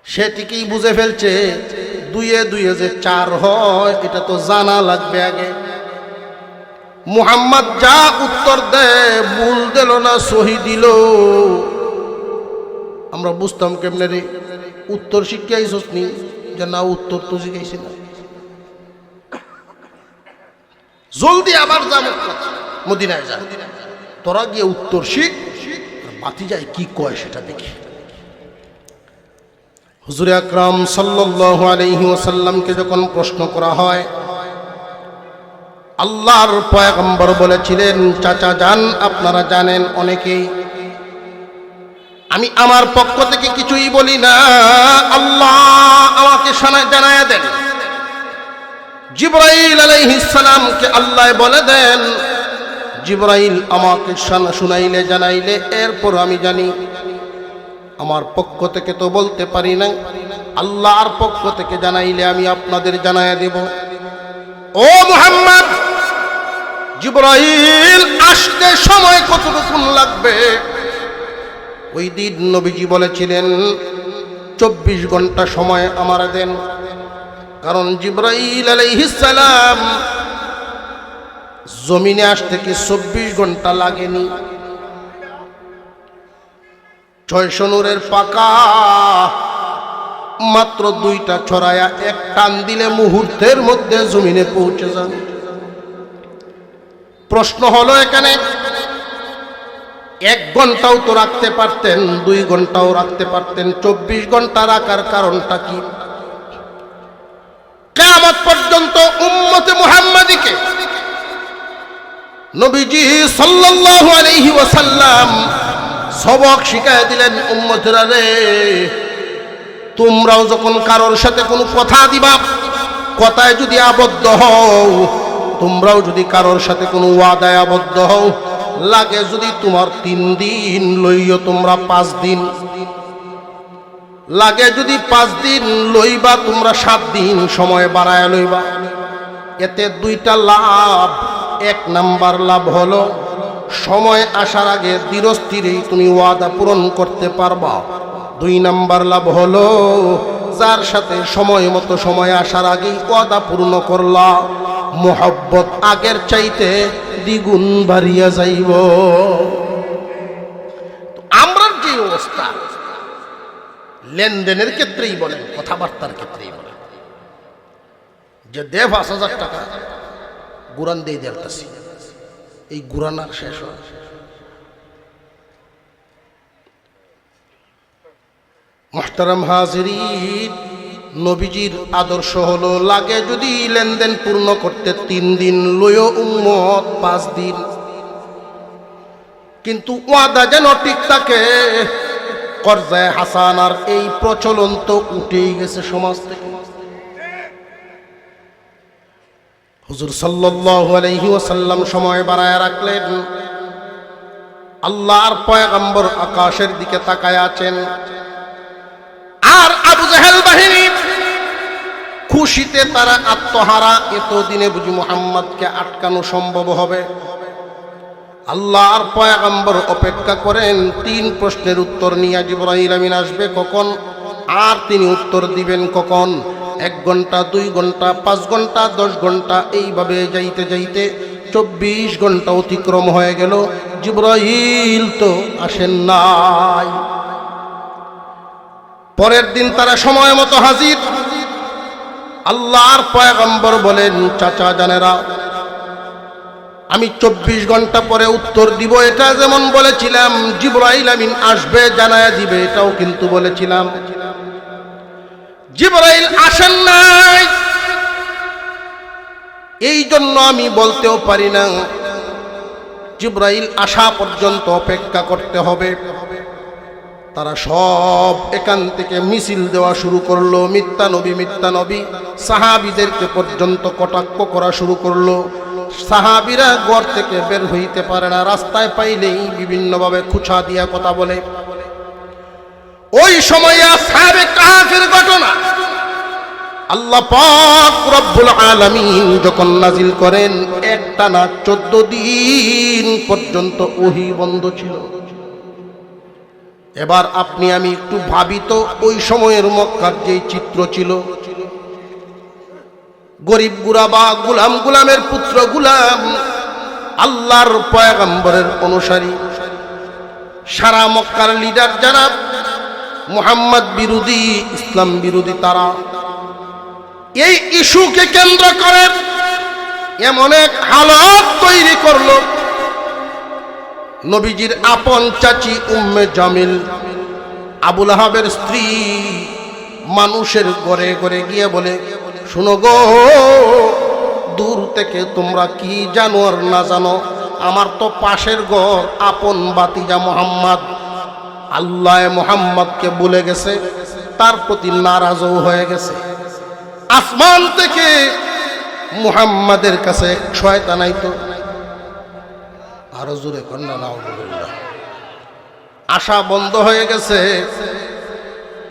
সে ঠিকই বুঝে ফেলছে 2 এ 2 যে 4 হয়, এটা তো জানা লাগবে আগে। মুহাম্মদ যা উত্তর দেয় ভুল দিল না সহি দিল, আমরা বুঝতাম কেমনে রে? উত্তর শিখে আইসস নি, যে না উত্তর তো শিখাইছি না। জলদি আবার যা মদিনায় যা, তোরা গিয়ে উত্তর শিখ, বাতি যায় কি কয় সেটা দেখি। হুজুর আকরাম সাল্লাল্লাহু আলাইহি ওয়াসাল্লামকে যখন প্রশ্ন করা হয়, আল্লাহর পয়গম্বর বলেছিলেন, চাচা যান, আপনারা জানেন অনেকেই, আমি আমার পক্ষ থেকে কিছুই বলি না, আল্লাহ আমাকে জানায়া দেন। জিবরাইল আলাইহিস সালামকে আল্লাহ বলে দেন, জিবরাইল আমাকে শুনাইলে জানাইলে এরপর আমি জানি। আমার পক্ষ থেকে তো বলতে পারি না, আল্লাহর পক্ষ থেকে জানাইলে আমি আপনাদের জানায়া দেব। ও মুহাম্মদ, জিবরাইল আসতে সময় কতটুকু লাগবে? ওই দিন নবীজি বলেছিলেন 24 ঘন্টা সময় আমার দেন, কারণ জিবরাইল আলাইহিস সালাম জমিনে আসতে কি 24 ঘন্টা লাগেনি। 600 নূরের পাকা মাত্র 2টা ছড়ায়া 1 টান দিলে মুহূর্তের মধ্যে জমিনে পৌঁছে যান। প্রশ্ন হলো এখানে 1 ঘন্টাও তো রাখতে পারতেন, 2 ঘন্টাও রাখতে পারতেন, 24 ঘন্টা রাখার কারণটা কি? কিয়ামত পর্যন্ত উম্মতে মুহাম্মাদীকে নবীজি সাল্লাল্লাহু আলাইহি ওয়াসাল্লাম সবক শিখায় দিলেন, উম্মতেরা রে, তোমরাও যখন কারোর সাথে কোনো কথা দিবা, কথায় যদি আবদ্ধ হও, তোমরাও যদি কারোর সাথে কোনো ওয়াদায় আবদ্ধ হও, লাগে যদি তোমার 3 দিন লইও তোমরা 5 দিন, লাগে যদি 5 দিন লইবা তোমরা 7 দিন সময় বাড়ায় লইবা। এতে 2টা লাভ। 1 নাম্বার লাভ হলো সময় আসার আগে ধীরস্থিরেই তুমি ওয়াদা পূরণ করতে পারবা। দুই নাম্বার লাভ হলো যার সাথে সময় মতো সময় আসার আগেই ওয়াদা পূর্ণ করলা, মোহব্বত আগের চাইতে দ্বিগুণ বাড়িয়া যাইব। আমরা যে অবস্থা লেনদেনের ক্ষেত্রেই বলেন, কথাবার্তার ক্ষেত্রেই বলেন, যে দে ৫,০০০ টাকা গুরান দিয়ে দেড়তাছি, এই গুরান আর শেষ হয়। মুহতারাম হাজিরিন, নবীজির আদর্শ হলো লাগে যদি লেনদেন পূর্ণ করতে 3 দিন, লয় উম্মত 5 দিন, কিন্তু ওয়াদা যেন ঠিক থাকে। কর্জায়ে হাসানার এই প্রচলন তো উঠেই গেছে সমাজ থেকে। হুজুর সাল্লাল্লাহু আলাইহি ওয়াসাল্লাম সময় বাড়ায় রাখলেন, আল্লাহর পয়গম্বর আকাশের দিকে তাকায় আছেন, আর আবু জাহেল বাহিনী খুশিতে তারা আত্মহারা। এতদিনে বুঝি মুহাম্মদকে আটকানো সম্ভব হবে? আল্লাহর পয়গম্বর অপেক্ষা করেন 3 প্রশ্নের উত্তর নিয়ে জিবরাইল আমিন আসবে কখন, আর তিনি উত্তর দিবেন কখন। 1 ঘন্টা, 2 ঘন্টা, 5 ঘন্টা, 10 ঘন্টা, এইভাবে যাইতে যাইতে 24 ঘন্টা অতিক্রম হয়ে গেল, জিবরাইল তো আসেন নাই। পরের দিন তারা সময় মতো হাজির। আল্লাহর পয়গম্বর বলেন, চাচা জানেরা, আমি 24 ঘন্টা পরে উত্তর দিব, এটা যেমন বলেছিলাম জিবরাইল আমিন আসবে জানায়া দিবে, এটাও কিন্তু বলেছিলাম। জিবরাইল আসেন নাই, এই জন্য আমি বলতেও পারি না। জিবরাইল আসা পর্যন্ত অপেক্ষা করতে হবে। তারা সব এখান থেকে মিছিল দেওয়া শুরু করলো, মিথ্যা নবী মিথ্যা নবী। সাহাবীদেরকে পর্যন্ত কটাক্ষ করা শুরু করলো। সাহাবীরা ঘর থেকে বের হইতে পারে না, রাস্তায় পাইলেই বিভিন্নভাবে খুঁচা দিয়া কথা বলে। ওই সময় আসহাবে কাহফের ঘটনা আল্লাহ পাক রব্বুল আলামিন যখন নাজিল করেন, একটানা 14 দিন পর্যন্ত ওহী বন্ধ ছিল। এবার আপনি আমি একটু ভাবি তো, ওই সময়ের মক্কার যে চিত্র ছিল, গরিব গুরাবা, গুলাম, গুলামের পুত্র গুলাম, আল্লাহর পয়গম্বরের অনুসারী, সারা মক্কার লিডার যারা মুহাম্মদ বিরোধী, ইসলাম বিরোধী, তারা এই ইস্যুকে কেন্দ্র করে এমন এক হালত তৈরি করলো। নবীজির আপন চাচি উম্মে জামিল, আবু লাহাবের স্ত্রী, মানুষের ঘরে ঘরে গিয়ে বলে, শুনো গো, দূর থেকে তোমরা কি জানো আর না জানো, আমার তো পাশের ঘর আপন বাতিজা মুহাম্মদ, আল্লাহ মুহাম্মদকে ভুলে গেছে, তার প্রতি নারাজও হয়ে গেছে। আসমান থেকে মুহাম্মাদের কাছে শয়তান আইতো, আরো জোরে কন্যা নাউজুবিল্লাহ, আশা বন্ধ হয়ে গেছে।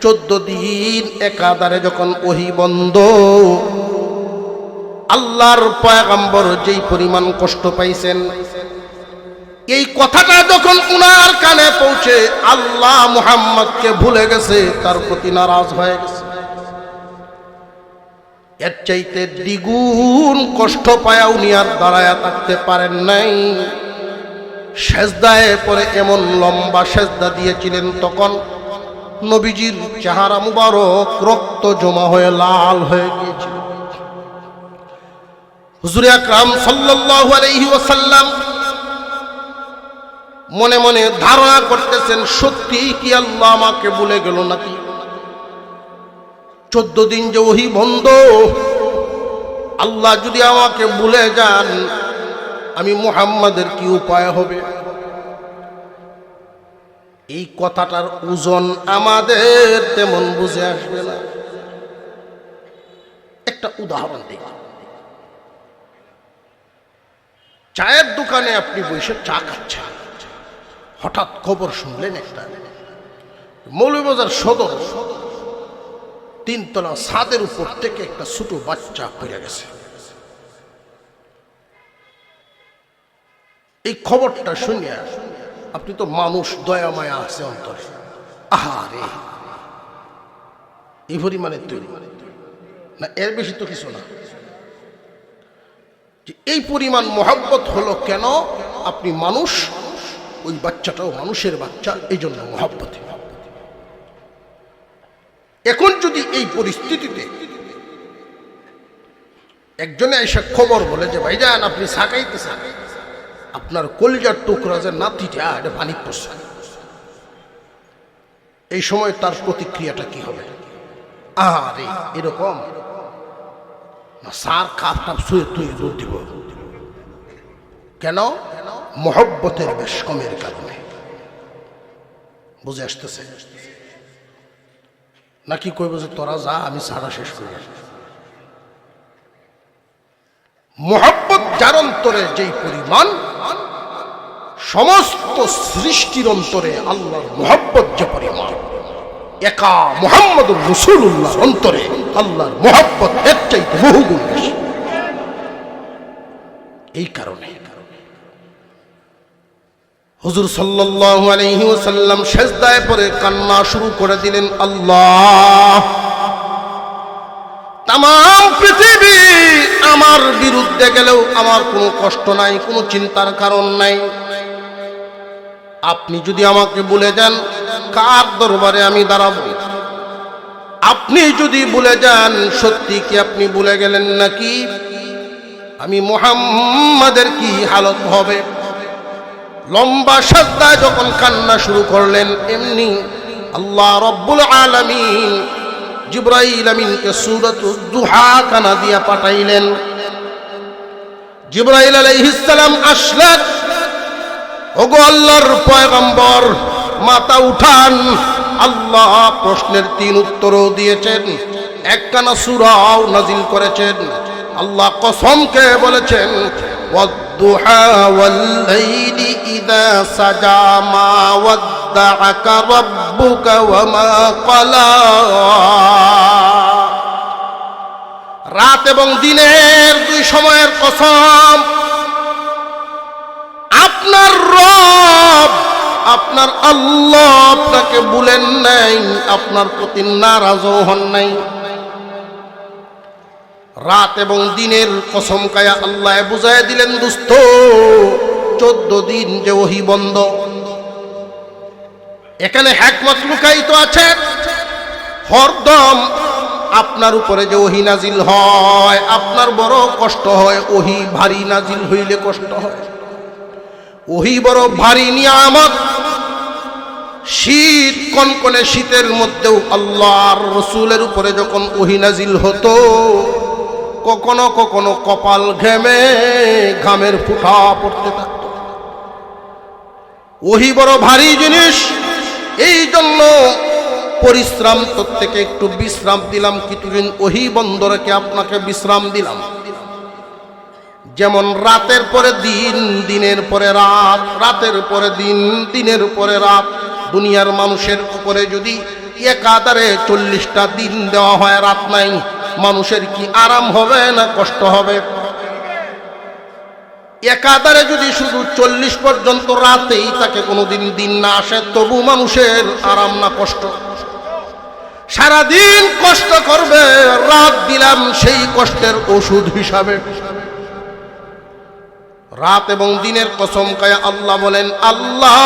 14 দিন একাধারে যখন ওহী বন্ধ, আল্লাহর পয়গম্বর যেই পরিমাণ কষ্ট পাইছেন, এই কথাটা যখন উনার কানে পৌঁছে, আল্লাহ মুহাম্মদকে ভুলে গেছে, তার প্রতি নারাজ হয়ে গেছে। এর চাইতে দ্বিগুণ কষ্ট পায়া উনি আর দাঁড়ায়া থাকতে পারেন নাই। সেজদায় পরে এমন লম্বা সেজদা দিয়েছিলেন, তখন নবীজির চেহারা মুবারক রক্ত জমা হয়ে লাল হয়ে গিয়েছিল। হুজুর আকরাম সাল্লাল্লাহু আলাইহি ওয়াসাল্লাম মনে মনে ধারণা করতেছেন, সত্যি কি আল্লাহ আমাকে ভুলে গেল নাকি? 14 দিন যে ওহী বন্ধ, আল্লাহ যদি আমাকে ভুলে যান, আমি মুহাম্মাদের কি উপায় হবে? এই কথাটার ওজন আমাদের তেমন বুঝে আসবে না। একটা উদাহরণ দিই। চায়ের দোকানে আপনি বসে চা খাচ্ছেন, হঠাৎ খবর শুনলেন একটা মৌলভীবাজার সদর 3 তলা ছাদের উপর থেকে একটা ছোট বাচ্চা পড়ে গেছে। এই খবরটা শুনিয়া আপনি তো মানুষ, দয়া মায়া আছে অন্তরে, আহারে এই পরিমাণের তৈরি না, এর বেশি তো কিছু না। যে এই পরিমাণ মহব্বত হলো কেন? আপনি মানুষ, ওই বাচ্চাটাও মানুষের বাচ্চা, এই জন্য মহব্বত। এখন যদি এই পরিস্থিতিতে একজনে এসে খবর বলে যে ভাইজান আপনি সাকাইতেছেন, আপনার কলিজার টুকরা যে নাতিটা এটা পানি পড়ছে, এই সময় তার প্রতিক্রিয়াটা কি হবে? আরে এরকম না, সার কাপ টাপ শুয়ে তুই দুধ দিব কেন? মহব্বতের বেশ কমের কারণে। বুঝে আসতেছে নাকি? কইব যে তোরা যা, আমি সারা শেষ করি। মহব্বত যার অন্তরে যেই পরিমাণ, সমস্ত সৃষ্টির অন্তরে আল্লাহর মহব্বত যে পরিমাণ, একা মুহাম্মদুর রাসূলুল্লাহর অন্তরে আল্লাহর মহব্বত এর চাইতে বহুগুণ বেশি। এই কারণে হুজুর সাল্লাল্লাহু আলাইহি ওয়াসাল্লাম সিজদায় পড়ে কান্না শুরু করে দিলেন। আল্লাহ, তাম পৃথিবী আমার বিরুদ্ধে গেলেও আমার কোনো কষ্ট নাই, কোনো চিন্তার কারণ নাই। আপনি যদি আমাকে বলে যান কার দরবারে আমি দাঁড়াবো, আপনি যদি বলে যান সত্যি কি আপনি বলে গেলেন নাকি, আমি মুহাম্মাদের কি হালত হবে? লম্বা সিজদায় যখন কান্না শুরু করলেন, এমনি আল্লাহ রাব্বুল আলামিন জিবরাইল আমিনকে সূরাতুদ দুহা কানা দিয়া পাঠাইলেন। জিবরাইল আলাইহিস সালাম আসলেন। ওগো আল্লাহর পয়গম্বর, মাথা উঠান। আল্লাহ প্রশ্নের 3 উত্তরও দিয়েছেন, একখানা সূরাও নাজিল করেছেন। আল্লাহ কসমকে বলেছেন, ওয়াদ-দুহা ওয়াল-লাইলি ইযা সাজা মা ওয়াদ্দাআকা রাব্বুকা ওয়া মা ক্বালা। রাত এবং দিনের 2 সময়ের কসম, আপনার রব, আপনার আল্লাহ আপনাকে ভুলেন নাই, আপনার প্রতি নারাজও হন নাই। রাত এবং দিনের কসম কায়া আল্লাহ বুঝায় দিলেন, দোস্ত 14 দিন যে ওহী বন্ধ। এখানে হিকমত লুকায়িত আছে। হরদম আপনার উপরে যে ওহী নাজিল হয়, আপনার বড় কষ্ট হয়। ওহী ভারী নাজিল হইলে কষ্ট হয়। ওহী বড় ভারী নিয়ামত। শীত, কনকনে শীতের মধ্যেও আল্লাহর রাসূলের উপরে যখন ওহী নাজিল হতো, কখনো কখনো কপাল ঘেমে ঘামের ফুটা পড়তে থাকত। ওহী বড় ভারী জিনিস। এই জন্য পরিশ্রম থেকে একটু বিশ্রাম দিলাম, কিছুদিন ওহী বন্ধ রেখে আপনাকে বিশ্রাম দিলাম। যেমন রাতের পরে দিন, দিনের পরে রাত, রাতের পরে দিন, দিনের পরে রাত। দুনিয়ার মানুষের উপরে যদি একাধারে 40টা দিন দেওয়া হয়, রাত নাই, মানুষের কি আরাম হবে না কষ্ট হবে? একাধারে যদি শুধু 40 পর্যন্ত রাতেই তাকে কোনোদিন দিন না আসে, তবু মানুষের আরাম না কষ্ট? সারাদিন কষ্ট করবে, রাত দিলাম সেই কষ্টের ওষুধ হিসাবে। রাত এবং দিনের কসম খায় আল্লাহ বলেন, আল্লাহ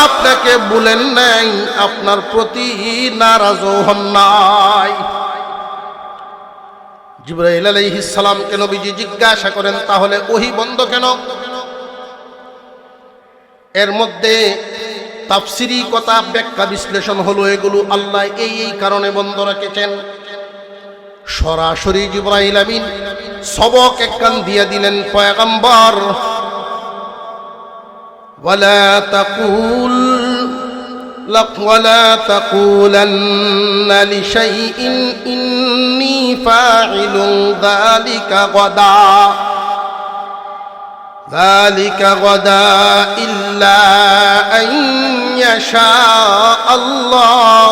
আপনাকে বলেন নাই, আপনার প্রতি নারাজ হন নাই। জিবরাইল আলাইহিস সালামকে নবীজি জিজ্ঞাসা করেন, তাহলে ওহী বন্ধ কেন? এর মধ্যে তাফসিরি কথা, ব্যাখ্যা বিশ্লেষণ হলো এগুলো আল্লাহ এই কারণে বন্ধ রেখেছেন। সরাসরি জিবরাইল আমিন সবক একখান দিয়ে দিলেন, পয়গম্বর ওয়ালা তাকুলান্না লিশাইইন ইন্নী ফাইলুন যালিকা গাদা ইল্লা আন ইয়াশা আল্লাহ।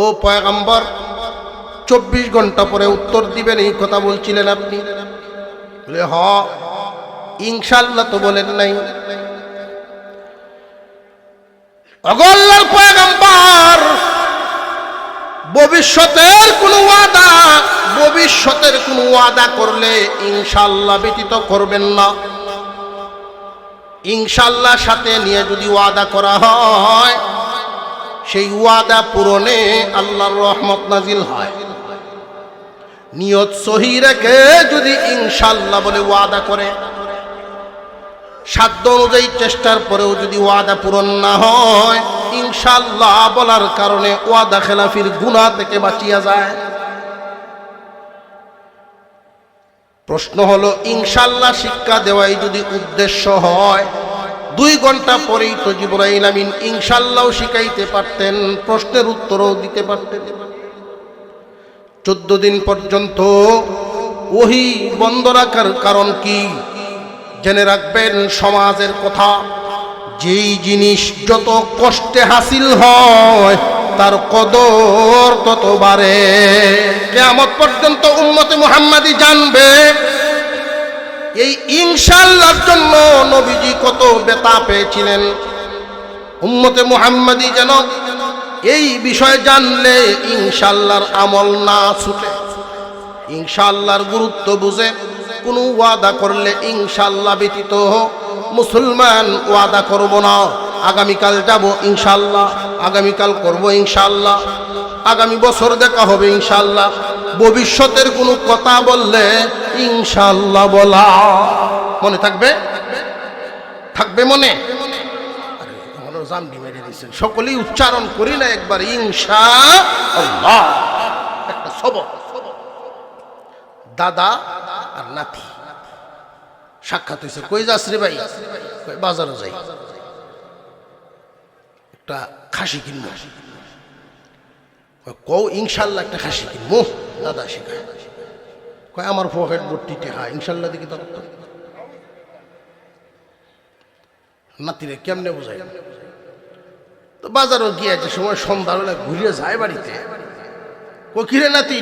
ও পয়গম্বর, 24 ঘন্টা পরে উত্তর দিবেন, এই কথা বলছিলেন আপনি? বলে হ, ইনশাআল্লাহ তো বলেন নাই। আল্লাহর পয়গম্বর ভবিষ্যতের কোনো ওয়াদা করলে ইনশাআল্লাহ ব্যতীত করবেন না। ইনশাআল্লাহ সাথে নিয়ে যদি ওয়াদা করা হয়, সেই ওয়াদা পূরণে আল্লাহর রহমত নাজিল হয়। নিয়ত সহি রেখে যদি ইনশাআল্লাহ বলে ওয়াদা করে, সাধ্য অনুযায়ী চেষ্টার পরেও যদি ওয়াদা পূরণ না হয়, ইনশাআল্লাহ বলার কারণে ওয়াদা খেলাফির গুনাহ থেকে বাঁচিয়া যায়। প্রশ্ন হলো, ইনশাআল্লাহ শিক্ষা দেওয়াই যদি উদ্দেশ্য হয়, 2 ঘন্টা পরেই তো জিবরাইল আমিন ইনশাআল্লাহ শিখাইতে পারতেন, প্রশ্নের উত্তরও দিতে পারতেন। 14 দিন পর্যন্ত ওহী বন্ধ রাখার কারণ কি? জেনে রাখবেন সমাজের কথা, যেই জিনিস যত কষ্টে হাসিল হয় তার কদর তত বাড়ে। কিয়ামত পর্যন্ত উম্মতে মুহাম্মাদি জানবে এই ইনশাআল্লাহর জন্য নবীজি কত ব্যথা পেয়েছিলেন। উম্মতে মুহাম্মাদি যেন এই বিষয় জানলে ইনশাআল্লাহর আমল না ছুটে, ইনশাআল্লাহর গুরুত্ব বুঝে কোনো ওয়াদা করলে ইনশাআল্লাহ ব্যতীত মুসলমান ওয়াদা করব না। আগামীকাল যাব ইনশাআল্লাহ, আগামীকাল করব ইনশাআল্লাহ, আগামী বছর দেখা হবে ইনশাআল্লাহ। ভবিষ্যতের কোনো কথা বললে ইনশাআল্লাহ বলা মনে থাকবে? থাকবে মনে? আরে জামডি মেরে দিয়েছেন, সকলেই উচ্চারণ করি না একবার ইনশাআল্লাহ। একটা সবক, দাদা আর নাতি সাক্ষাৎ হয়েছে। কই যাস রে ভাই? বাজারে যাই, একটা খাসি কিনবো। কও ইনশাআল্লাহ একটা খাসি কিনবো। দাদা শিখায়, কয় আমার পকেট ভর্তি টাকা, ইনশাআল্লাহ দিকে তো নাতিরে কেমনে বোঝাই? তো বাজারও গিয়ে যে সময় সন্ধ্যাবেলা ঘুরিয়ে যায় বাড়িতে, কই কিরে নাতি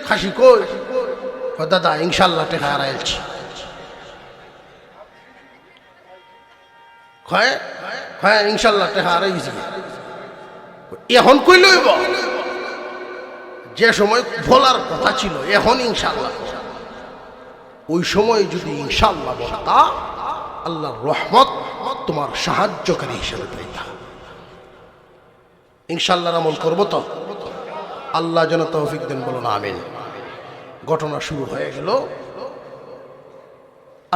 খাসি কই? দাদা ইনশাআল্লাহ টাকা হারাইছি। হ্যাঁ ইনশাআল্লাহ টাকা হারাই গেছি। এখন কই লইব? যে সময় বলার কথা ছিল এখন ইনশাআল্লাহ, ওই সময় যদি ইনশাআল্লাহ বলতা, আল্লাহর রহমত তোমার সাহায্যকারী হিসেবে পেতা। ইনশাআল্লাহর আমল করবো তো? আল্লাহ যেন তৌফিক দেন, বলুন আমিন। ঘটনা শুরু হয়ে গেল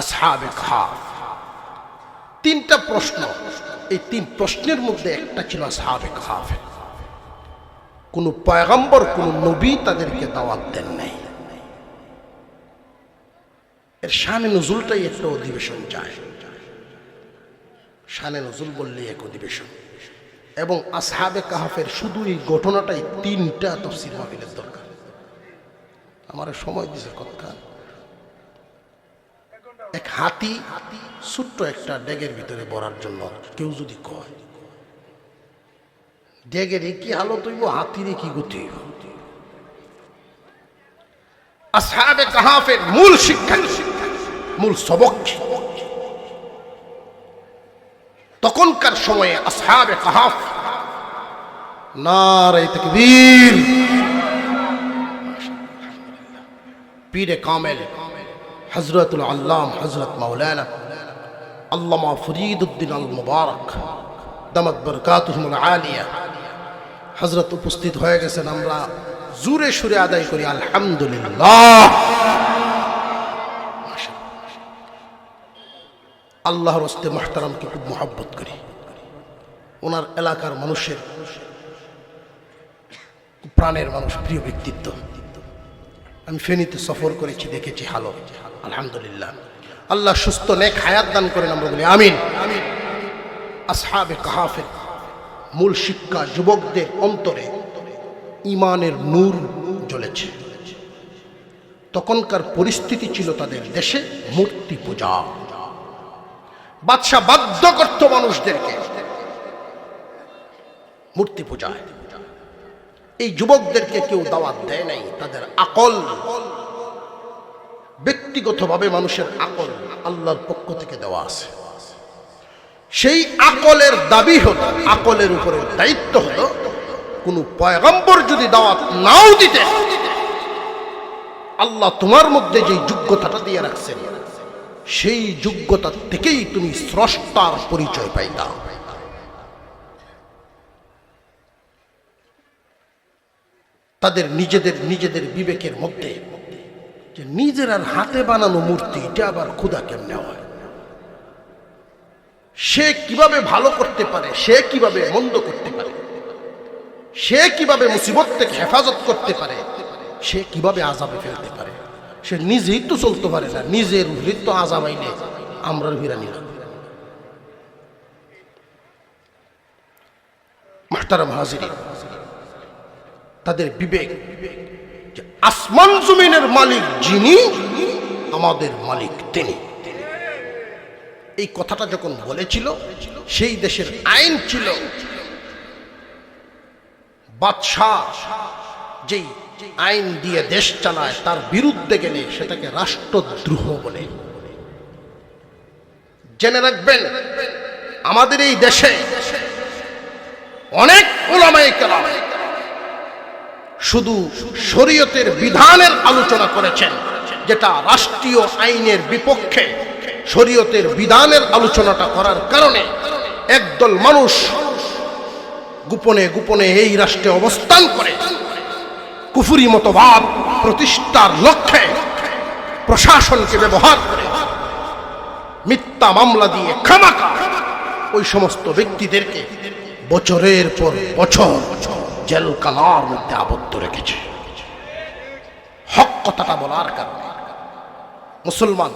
আসহাবে কাহফ। 3টা প্রশ্ন, এই 3 প্রশ্নের মধ্যে একটা ছিল আসহাবে কাহফ। কোন পয়গম্বর, কোন নবী তাদেরকে দাওয়াত দেন নাই। এর শানে নজুলটাই একটা অধিবেশন চায়। শানে নজুল বললে এক অধিবেশন। এবং আসহাবে কাহফের শুধু এই ঘটনাটাই 3টা তাফসীর মাহফিলের দরকার। আমার সময় দিছে কথা। এক হাতি ছোট্ট একটা ডেগের ভিতরে ভরার জন্য কেউ যদি কয়, ডেগের কি হালত হইব, হাতির কি গতি হইব? আসহাবে কাহফের মূল শিক্ষা, মূল সবক, তখনকার সময়ে আসহাবে কাহফ নারে তাকবীর, পীরে কামেল হযরতুল আল্লাম হযরত মাওলানা আল্লামা ফরিদউদ্দিন আল মুবারক দামাত বরকাতুহুল আলিয়া হযরত উপস্থিত হয়ে গেছেন। আমরা জোরে সুরে আদায় করি আলহামদুলিল্লাহ। আল্লাহর হস্তে মুহতারামকে খুব মহব্বত করি। ওনার এলাকার মানুষের প্রাণের মানুষ, প্রিয় ব্যক্তিত্ব। আমি ফেনীতে সফর করেছি, দেখেছি হালো। আলহামদুলিল্লাহ, আল্লাহ সুস্থ নেক হায়াত দান করেন, আমরা বলি আমিন। আসহাবে কাহফের মূল শিক্ষা, যুবকদের অন্তরে ঈমানের নূর জ্বলেছে। তখনকার পরিস্থিতি ছিল তাদের দেশে মূর্তি পূজা। বাদশা বাধ্য করত মানুষদেরকে মূর্তি পূজায়। এই যুবকদেরকে কেউ দাওয়াত দেয় নাই। তাদের আকল, ব্যক্তিগতভাবে মানুষের আকল আল্লাহর পক্ষ থেকে দেওয়া আছে। সেই আকলের দাবি হলো, আকলের উপরে দায়িত্ব হলো কোনো পয়গম্বর যদি দাওয়াত নাও দিতে, আল্লাহ তোমার মধ্যে যে যোগ্যতাটা দিয়ে রাখছেন, সেই যোগ্যতা থেকেই তুমি স্রষ্টার পরিচয় পাইতা। তাদের নিজেদের বিবেকের মধ্যে যে নিজের আর হাতে বানানো মূর্তি, এটা আবার খোদা কেমনে হয়, সে কিভাবে ভালো করতে পারে, সে কিভাবে মন্দ করতে পারে, সে কিভাবে মুসিবত থেকে হেফাজত করতে পারে, সে কিভাবে আযাবে ফেলতে পারে, সে নিজেই তো চলতে পারে না, নিজের হৃত্য আযাব আইলে আমরা হিরানি না। মুহতারাম হাজিরিন, তাদের বিবেক যে আসমান জমিনের মালিক যিনি, আমাদের মালিক তিনি। এই কথাটা যখন বলেছিল, সেই দেশের আইন ছিল বাদশাহ যেই আইন দিয়ে দেশ চালায় তার বিরুদ্ধে গেলে সেটাকে রাষ্ট্রদ্রোহ বলে। জেনে রাখবেন, আমাদের এই দেশে অনেক উলামায়ে কেরাম শুধু শরীয়তের বিধানের আলোচনা করেছেন, যেটা রাষ্ট্রীয় আইনের বিপক্ষে। শরীয়তের বিধানের আলোচনাটা করার কারণে একদল মানুষ গোপনে গোপনে এই রাষ্ট্রে অবস্থান করে কুফরি মতবাদ প্রতিষ্ঠার লক্ষ্যে প্রশাসনকে ব্যবহার করে মিথ্যা মামলা দিয়ে খামাখা ওই সমস্ত ব্যক্তিদেরকে বছরের পর বছর জেলখানার মধ্যে আবদ্ধ রেখেছে। হক কথাটা বলার কারণে মুসলমান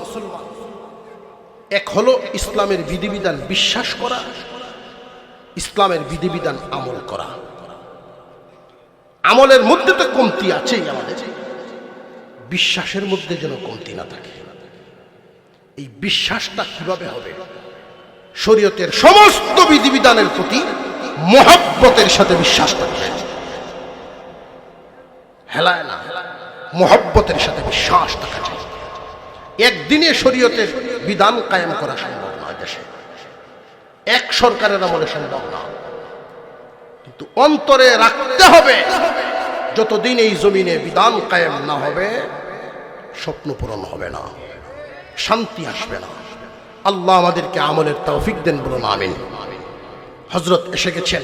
এক হলো ইসলামের বিধিবিধান বিশ্বাস করা, ইসলামের বিধিবিধান আমল করা। আমলের মধ্যে তো কমতি আছেই, আমাদের বিশ্বাসের মধ্যে যেন কমতি না থাকে। এই বিশ্বাসটা কিভাবে হবে? শরীয়তের সমস্ত বিধিবিধানের প্রতি মহব্বতের সাথে বিশ্বাস থাকবে, হেলায় না, মহব্বতের সাথে বিশ্বাস থাকা চাই। একদিনে শরীয়তের বিধান কায়েম করা সম্ভব নয়, দেশে এক সরকারের আমলে সম্ভব না, কিন্তু অন্তরে রাখতে হবে, যতদিন এই জমিনে বিধান কায়েম না হবে স্বপ্ন পূরণ হবে না, শান্তি আসবে না। আল্লাহ আমাদেরকে আমলের তৌফিক দেন, বলুন আমিন। হযরত এসে গেছেন।